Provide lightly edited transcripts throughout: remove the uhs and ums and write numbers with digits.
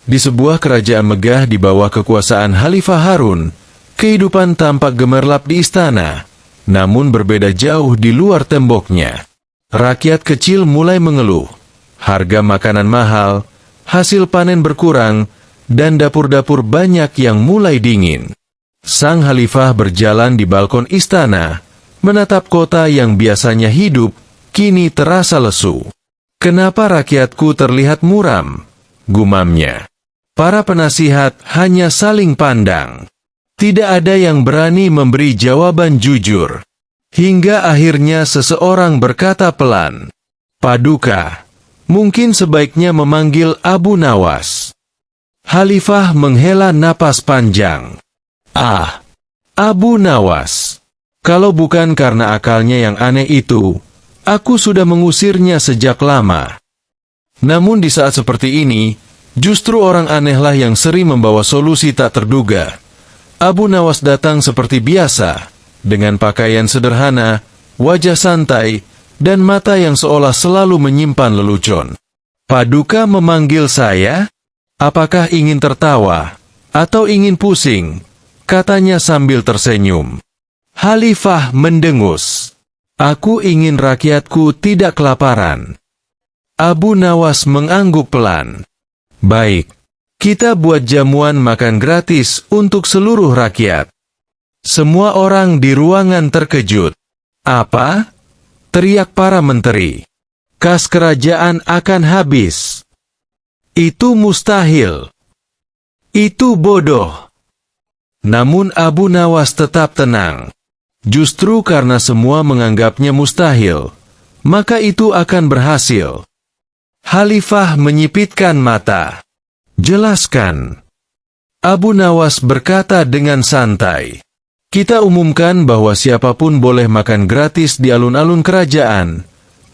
Di sebuah kerajaan megah di bawah kekuasaan Khalifah Harun, kehidupan tampak gemerlap di istana, namun berbeda jauh di luar temboknya. Rakyat kecil mulai mengeluh, harga makanan mahal, hasil panen berkurang, dan dapur-dapur banyak yang mulai dingin. Sang Khalifah berjalan di balkon istana, menatap kota yang biasanya hidup, kini terasa lesu. "Kenapa rakyatku terlihat muram?" gumamnya. Para penasihat hanya saling pandang. Tidak ada yang berani memberi jawaban jujur. Hingga akhirnya seseorang berkata pelan, "Paduka, mungkin sebaiknya memanggil Abu Nawas." Khalifah menghela napas panjang. Abu Nawas. Kalau bukan karena akalnya yang aneh itu, aku sudah mengusirnya sejak lama. Namun di saat seperti ini, justru orang anehlah yang sering membawa solusi tak terduga. Abu Nawas datang seperti biasa, dengan pakaian sederhana, wajah santai, dan mata yang seolah selalu menyimpan lelucon. "Paduka memanggil saya? Apakah ingin tertawa? Atau ingin pusing?" katanya sambil tersenyum. Khalifah mendengus. "Aku ingin rakyatku tidak kelaparan." Abu Nawas mengangguk pelan. "Baik, kita buat jamuan makan gratis untuk seluruh rakyat." Semua orang di ruangan terkejut. "Apa?" teriak para menteri. "Kas kerajaan akan habis." "Itu mustahil." "Itu bodoh." Namun Abu Nawas tetap tenang. Justru karena semua menganggapnya mustahil, maka itu akan berhasil. Khalifah menyipitkan mata. "Jelaskan." Abu Nawas berkata dengan santai. "Kita umumkan bahwa siapapun boleh makan gratis di alun-alun kerajaan,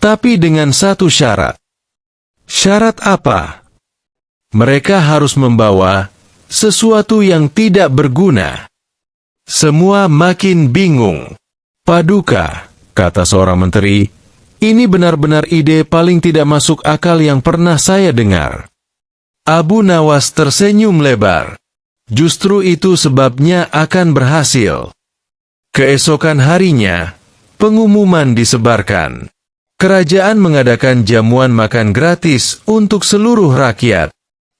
tapi dengan satu syarat." "Syarat apa?" "Mereka harus membawa sesuatu yang tidak berguna." Semua makin bingung. "Paduka," kata seorang menteri, "ini benar-benar ide paling tidak masuk akal yang pernah saya dengar." Abu Nawas tersenyum lebar. Justru itu sebabnya akan berhasil. Keesokan harinya, pengumuman disebarkan. Kerajaan mengadakan jamuan makan gratis untuk seluruh rakyat.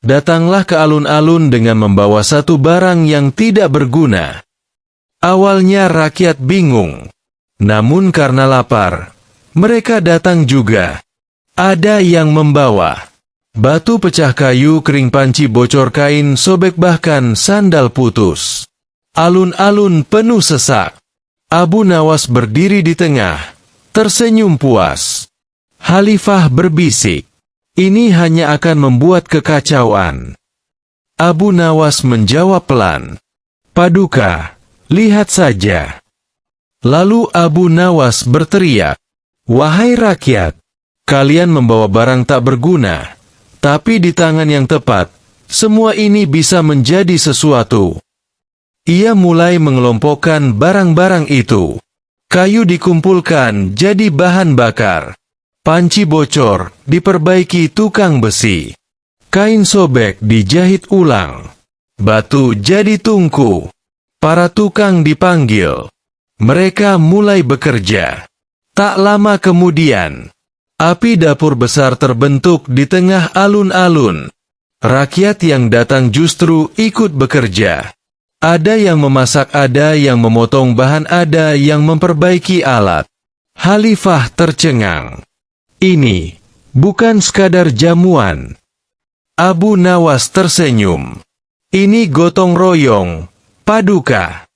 Datanglah ke alun-alun dengan membawa satu barang yang tidak berguna. Awalnya rakyat bingung. Namun karena lapar, mereka datang juga. Ada yang membawa batu pecah kayu, kering panci, bocor kain, sobek, bahkan sandal putus. Alun-alun penuh sesak. Abu Nawas berdiri di tengah, tersenyum puas. Khalifah berbisik, "Ini hanya akan membuat kekacauan." Abu Nawas menjawab pelan, "Paduka, lihat saja." Lalu Abu Nawas berteriak, "Wahai rakyat, kalian membawa barang tak berguna, tapi di tangan yang tepat, semua ini bisa menjadi sesuatu." Ia mulai mengelompokkan barang-barang itu. Kayu dikumpulkan jadi bahan bakar. Panci bocor diperbaiki tukang besi. Kain sobek dijahit ulang. Batu jadi tungku. Para tukang dipanggil. Mereka mulai bekerja. Tak lama kemudian, api dapur besar terbentuk di tengah alun-alun. Rakyat yang datang justru ikut bekerja. Ada yang memasak, ada yang memotong bahan, ada yang memperbaiki alat. Khalifah tercengang. "Ini bukan sekadar jamuan." Abu Nawas tersenyum. "Ini gotong royong, paduka."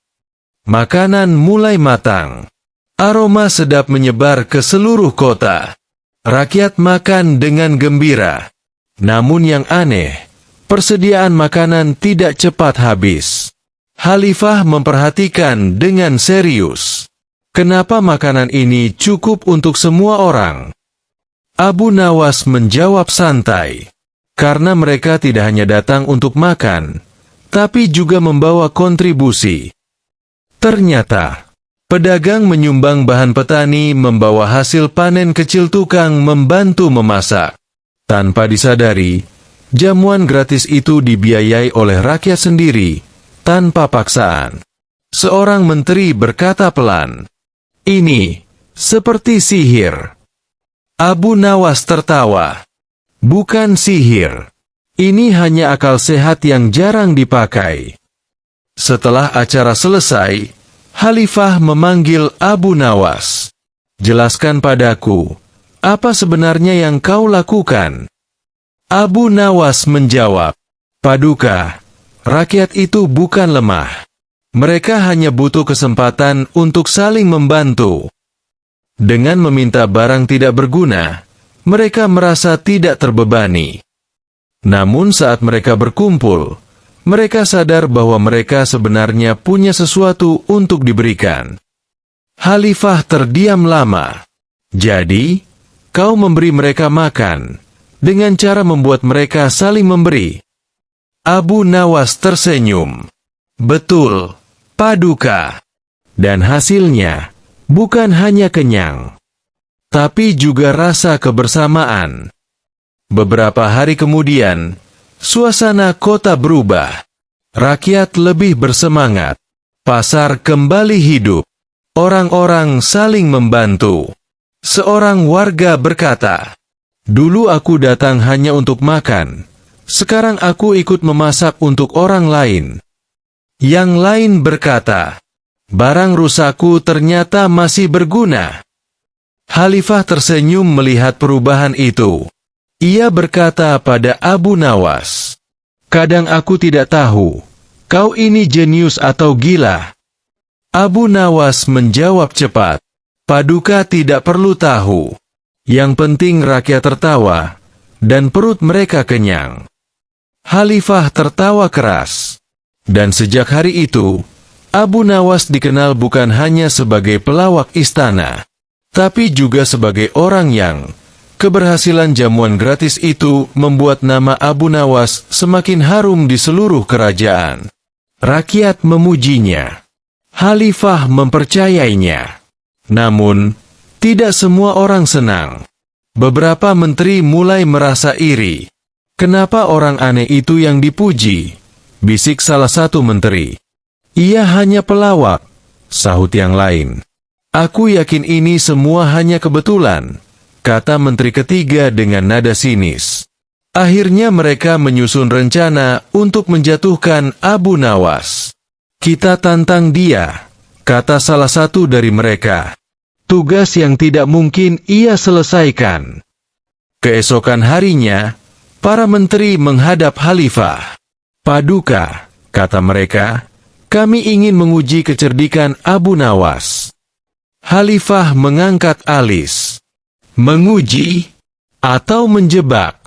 Makanan mulai matang. Aroma sedap menyebar ke seluruh kota. Rakyat makan dengan gembira. Namun yang aneh, persediaan makanan tidak cepat habis. Khalifah memperhatikan dengan serius. "Kenapa makanan ini cukup untuk semua orang?" Abu Nawas menjawab santai. "Karena mereka tidak hanya datang untuk makan, tapi juga membawa kontribusi." Ternyata, pedagang menyumbang bahan, petani membawa hasil panen, kecil tukang membantu memasak. Tanpa disadari, Jamuan gratis itu dibiayai oleh rakyat sendiri, tanpa paksaan. Seorang menteri berkata pelan, "Ini seperti sihir." Abu Nawas tertawa. "Bukan sihir. Ini hanya akal sehat yang jarang dipakai." Setelah acara selesai, Khalifah memanggil Abu Nawas. "Jelaskan padaku, apa sebenarnya yang kau lakukan?" Abu Nawas menjawab, "Paduka, rakyat itu bukan lemah. Mereka hanya butuh kesempatan untuk saling membantu. Dengan meminta barang tidak berguna, mereka merasa tidak terbebani. Namun saat mereka berkumpul, mereka sadar bahwa mereka sebenarnya punya sesuatu untuk diberikan." Khalifah terdiam lama. "Jadi, kau memberi mereka makan, dengan cara membuat mereka saling memberi?" Abu Nawas tersenyum. "Betul, Paduka. Dan hasilnya, bukan hanya kenyang, tapi juga rasa kebersamaan." Beberapa hari kemudian, suasana kota berubah. Rakyat lebih bersemangat. Pasar kembali hidup. Orang-orang saling membantu. Seorang warga berkata, "Dulu aku datang hanya untuk makan. Sekarang aku ikut memasak untuk orang lain." Yang lain berkata, "Barang rusakku ternyata masih berguna." Khalifah tersenyum melihat perubahan itu. Ia berkata pada Abu Nawas, "Kadang aku tidak tahu, kau ini jenius atau gila." Abu Nawas menjawab cepat, "Paduka tidak perlu tahu. Yang penting rakyat tertawa, dan perut mereka kenyang." Khalifah tertawa keras. Dan sejak hari itu, Abu Nawas dikenal bukan hanya sebagai pelawak istana, tapi juga sebagai orang yang keberhasilan jamuan gratis itu membuat nama Abu Nawas semakin harum di seluruh kerajaan. Rakyat memujinya. Khalifah mempercayainya. Namun, tidak semua orang senang. Beberapa menteri mulai merasa iri. "Kenapa orang aneh itu yang dipuji?" bisik salah satu menteri. "Ia hanya pelawak," sahut yang lain. "Aku yakin ini semua hanya kebetulan," kata menteri ketiga dengan nada sinis. Akhirnya mereka menyusun rencana untuk menjatuhkan Abu Nawas. "Kita tantang dia," kata salah satu dari mereka. "Tugas yang tidak mungkin ia selesaikan." Keesokan harinya, para menteri menghadap Khalifah. "Paduka," kata mereka, "kami ingin menguji kecerdikan Abu Nawas." Khalifah mengangkat alis. "Menguji atau menjebak?"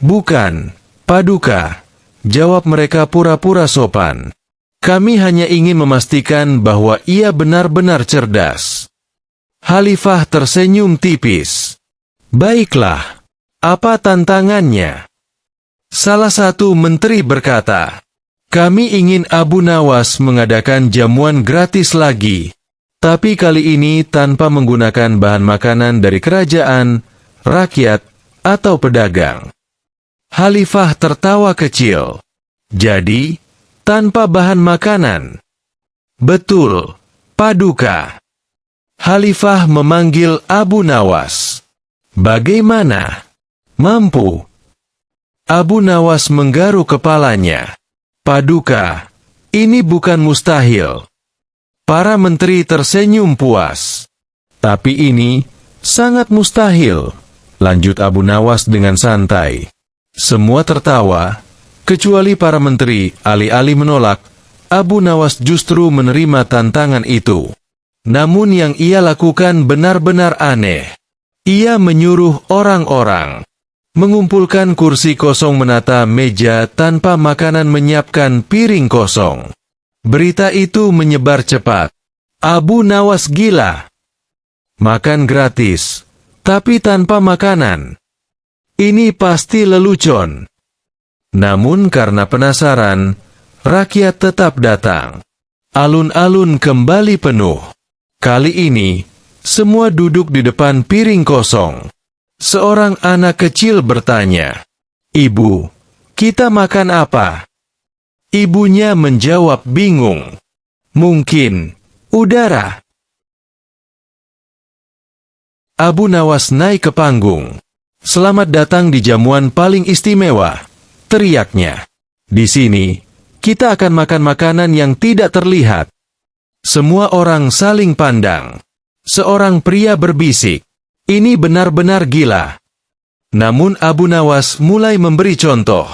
"Bukan, Paduka," jawab mereka pura-pura sopan. "Kami hanya ingin memastikan bahwa ia benar-benar cerdas." Khalifah tersenyum tipis. "Baiklah, apa tantangannya?" Salah satu menteri berkata, "Kami ingin Abu Nawas mengadakan jamuan gratis lagi, tapi kali ini tanpa menggunakan bahan makanan dari kerajaan, rakyat, atau pedagang." Khalifah tertawa kecil. "Jadi, tanpa bahan makanan?" "Betul, Paduka." Khalifah memanggil Abu Nawas. "Bagaimana? Mampu?" Abu Nawas menggaruk kepalanya. "Paduka, ini bukan mustahil." Para menteri tersenyum puas. "Tapi ini sangat mustahil," lanjut Abu Nawas dengan santai. Semua tertawa, kecuali para menteri. Alih-alih menolak, Abu Nawas justru menerima tantangan itu. Namun yang ia lakukan benar-benar aneh. Ia menyuruh orang-orang mengumpulkan kursi kosong, menata meja tanpa makanan, menyiapkan piring kosong. Berita itu menyebar cepat. "Abu Nawas gila. Makan gratis, tapi tanpa makanan. Ini pasti lelucon." Namun karena penasaran, rakyat tetap datang. Alun-alun kembali penuh. Kali ini, semua duduk di depan piring kosong. Seorang anak kecil bertanya, "Ibu, Kita makan apa? Ibunya menjawab bingung. Mungkin udara. Abu Nawas naik ke panggung. Selamat datang di jamuan paling istimewa, teriaknya. Di sini, kita akan makan makanan yang tidak terlihat. Semua orang saling pandang. Seorang pria berbisik, ini benar-benar gila. Namun Abu Nawas mulai memberi contoh.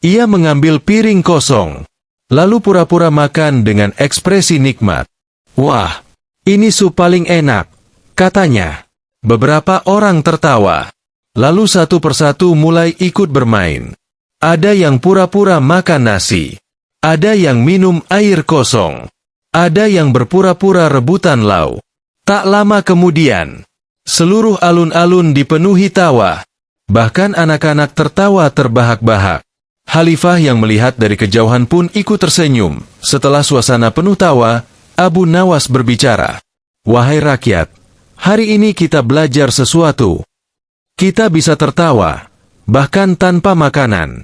Ia mengambil piring kosong, lalu pura-pura makan dengan ekspresi nikmat. Wah, ini sup paling enak, katanya. Beberapa orang tertawa. Lalu satu persatu mulai ikut bermain. Ada yang pura-pura makan nasi. Ada yang minum air kosong. Ada yang berpura-pura rebutan lauk. Tak lama kemudian, seluruh alun-alun dipenuhi tawa. Bahkan anak-anak tertawa terbahak-bahak. Khalifah yang melihat dari kejauhan pun ikut tersenyum. Setelah suasana penuh tawa, Abu Nawas berbicara. Wahai rakyat, hari ini kita belajar sesuatu. Kita bisa tertawa, bahkan tanpa makanan.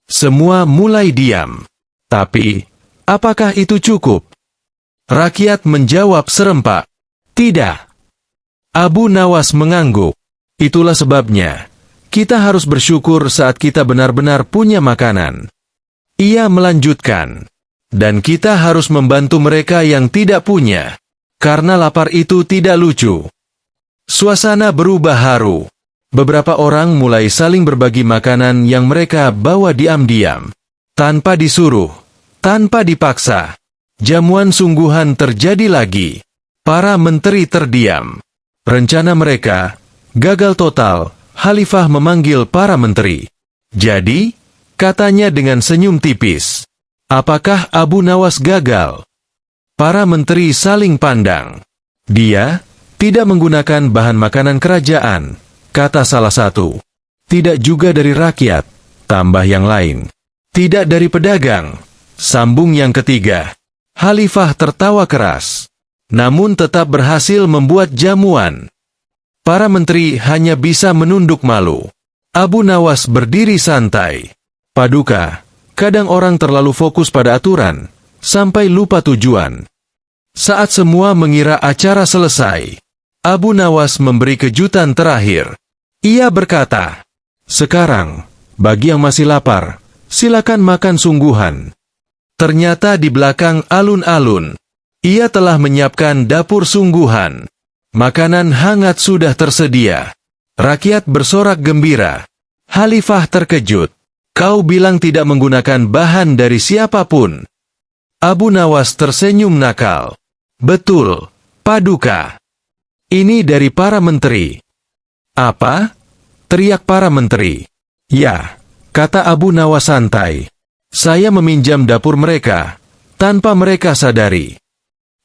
Semua mulai diam. Tapi, apakah itu cukup? Rakyat menjawab serempak. Tidak. Abu Nawas mengangguk. Itulah sebabnya, kita harus bersyukur saat kita benar-benar punya makanan. Ia melanjutkan. Dan kita harus membantu mereka yang tidak punya. Karena lapar itu tidak lucu. Suasana berubah haru. Beberapa orang mulai saling berbagi makanan yang mereka bawa diam-diam. Tanpa disuruh, tanpa dipaksa. Jamuan sungguhan terjadi lagi. Para menteri terdiam. Rencana mereka gagal total. Khalifah memanggil para menteri. Jadi, katanya dengan senyum tipis. Apakah Abu Nawas gagal? Para menteri saling pandang. Dia tidak menggunakan bahan makanan kerajaan, kata salah satu. Tidak juga dari rakyat, tambah yang lain. Tidak dari pedagang, sambung yang ketiga. Khalifah tertawa keras. Namun tetap berhasil membuat jamuan. Para menteri hanya bisa menunduk malu. Abu Nawas berdiri santai. Paduka, kadang orang terlalu fokus pada aturan, sampai lupa tujuan. Saat semua mengira acara selesai, Abu Nawas memberi kejutan terakhir. Ia berkata, sekarang, bagi yang masih lapar, silakan makan sungguhan. Ternyata di belakang alun-alun, ia telah menyiapkan dapur sungguhan. Makanan hangat sudah tersedia. Rakyat bersorak gembira. Khalifah terkejut. Kau bilang tidak menggunakan bahan dari siapapun. Abu Nawas tersenyum nakal. Betul, Paduka. Ini dari para menteri. Apa? Teriak para menteri. Ya, kata Abu Nawas santai. Saya meminjam dapur mereka, tanpa mereka sadari.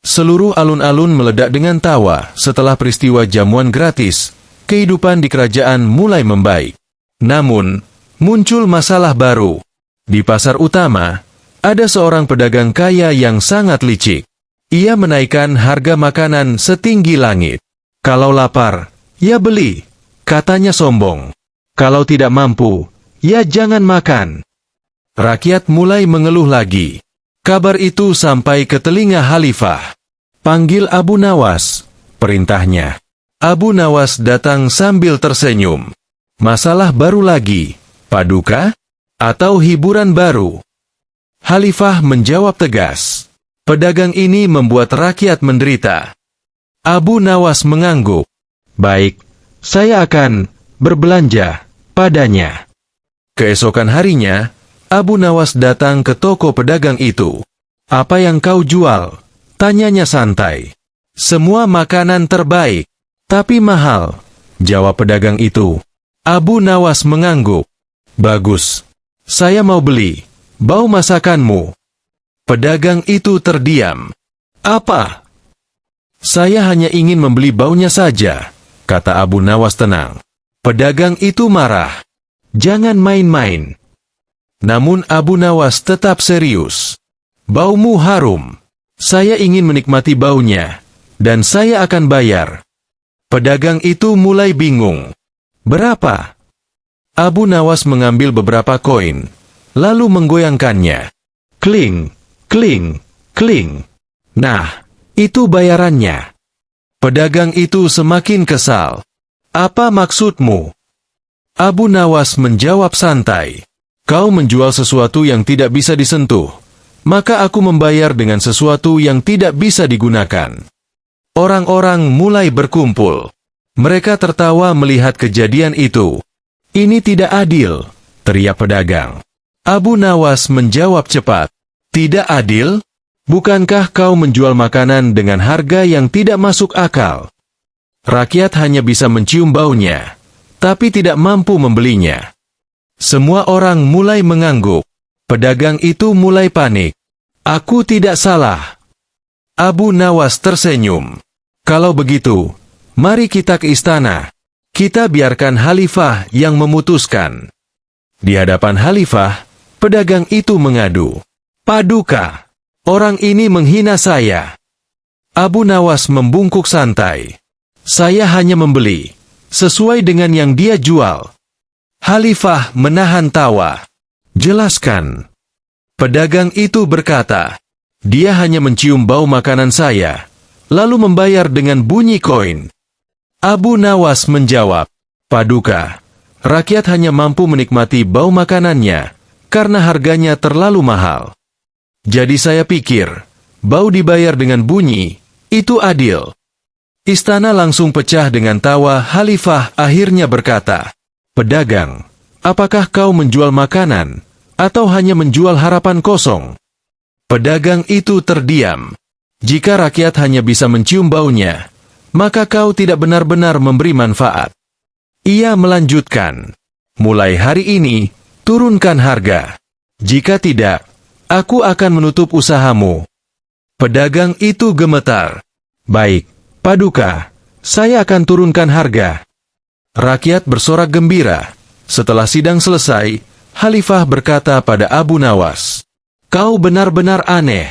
Seluruh alun-alun meledak dengan tawa. Setelah peristiwa jamuan gratis, kehidupan di kerajaan mulai membaik. Namun, muncul masalah baru. Di pasar utama, ada seorang pedagang kaya yang sangat licik. Ia menaikkan harga makanan setinggi langit. Kalau lapar, ya beli, katanya sombong. Kalau tidak mampu, ya jangan makan. Rakyat mulai mengeluh lagi. Kabar itu sampai ke telinga Khalifah. Panggil Abu Nawas, perintahnya. Abu Nawas datang sambil tersenyum. Masalah baru lagi, Paduka? Atau hiburan baru? Khalifah menjawab tegas. Pedagang ini membuat rakyat menderita. Abu Nawas mengangguk. Baik, saya akan berbelanja padanya. Keesokan harinya, Abu Nawas datang ke toko pedagang itu. Apa yang kau jual? Tanyanya santai. Semua makanan terbaik, tapi mahal, jawab pedagang itu. Abu Nawas mengangguk. Bagus, saya mau beli. Bau masakanmu. Pedagang itu terdiam. Apa? Saya hanya ingin membeli baunya saja, kata Abu Nawas tenang. Pedagang itu marah. Jangan main-main. Namun Abu Nawas tetap serius. Baumu harum. Saya ingin menikmati baunya, dan saya akan bayar. Pedagang itu mulai bingung. Berapa? Abu Nawas mengambil beberapa koin, lalu menggoyangkannya. Kling, kling, kling. Nah, itu bayarannya. Pedagang itu semakin kesal. Apa maksudmu? Abu Nawas menjawab santai. Kau menjual sesuatu yang tidak bisa disentuh, maka aku membayar dengan sesuatu yang tidak bisa digunakan. Orang-orang mulai berkumpul. Mereka tertawa melihat kejadian itu. Ini tidak adil, teriak pedagang. Abu Nawas menjawab cepat. Tidak adil? Bukankah kau menjual makanan dengan harga yang tidak masuk akal? Rakyat hanya bisa mencium baunya, tapi tidak mampu membelinya. Semua orang mulai mengangguk. Pedagang itu mulai panik. Aku tidak salah. Abu Nawas tersenyum. Kalau begitu, mari kita ke istana. Kita biarkan Khalifah yang memutuskan. Di hadapan Khalifah, pedagang itu mengadu. Paduka, orang ini menghina saya. Abu Nawas membungkuk santai. Saya hanya membeli, sesuai dengan yang dia jual. Khalifah menahan tawa. Jelaskan. Pedagang itu berkata, dia hanya mencium bau makanan saya, lalu membayar dengan bunyi koin. Abu Nawas menjawab, Paduka, rakyat hanya mampu menikmati bau makanannya, karena harganya terlalu mahal. Jadi saya pikir, bau dibayar dengan bunyi, itu adil. Istana langsung pecah dengan tawa. Khalifah akhirnya berkata, Pedagang, apakah kau menjual makanan, atau hanya menjual harapan kosong? Pedagang itu terdiam. Jika rakyat hanya bisa mencium baunya, maka kau tidak benar-benar memberi manfaat. Ia melanjutkan, mulai hari ini, turunkan harga. Jika tidak, aku akan menutup usahamu. Pedagang itu gemetar. Baik, Paduka, saya akan turunkan harga. Rakyat bersorak gembira. Setelah sidang selesai, Khalifah berkata pada Abu Nawas, Kau benar-benar aneh.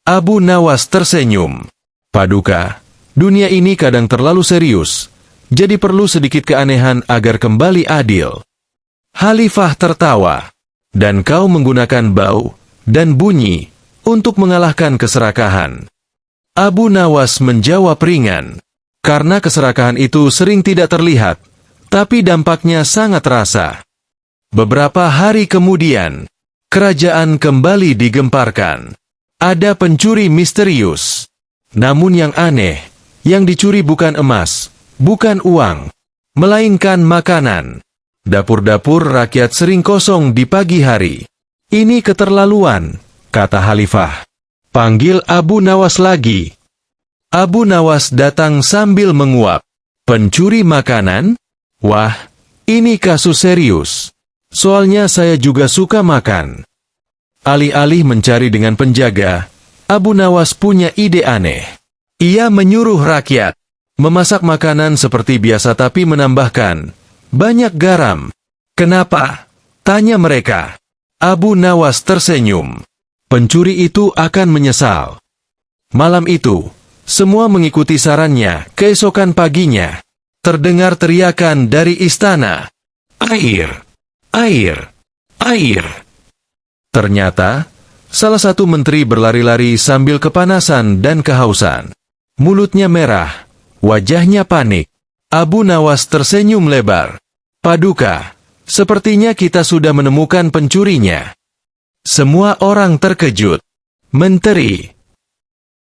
Abu Nawas tersenyum. Paduka, dunia ini kadang terlalu serius, jadi perlu sedikit keanehan agar kembali adil. Khalifah tertawa. Dan kau menggunakan bau dan bunyi untuk mengalahkan keserakahan. Abu Nawas menjawab ringan. Karena keserakahan itu sering tidak terlihat, tapi dampaknya sangat terasa. Beberapa hari kemudian, kerajaan kembali digemparkan. Ada pencuri misterius. Namun yang aneh, yang dicuri bukan emas, bukan uang, melainkan makanan. Dapur-dapur rakyat sering kosong di pagi hari. Ini keterlaluan, kata Khalifah. Panggil Abu Nawas lagi. Abu Nawas datang sambil menguap. Pencuri makanan? Wah, ini kasus serius. Soalnya saya juga suka makan. Alih-alih mencari dengan penjaga, Abu Nawas punya ide aneh. Ia menyuruh rakyat memasak makanan seperti biasa tapi menambahkan banyak garam. Kenapa? Tanya mereka. Abu Nawas tersenyum. Pencuri itu akan menyesal. Malam itu, semua mengikuti sarannya. Keesokan paginya, terdengar teriakan dari istana. Air! Air! Air! Ternyata, salah satu menteri berlari-lari sambil kepanasan dan kehausan. Mulutnya merah, wajahnya panik. Abu Nawas tersenyum lebar. Paduka, sepertinya kita sudah menemukan pencurinya. Semua orang terkejut. Menteri,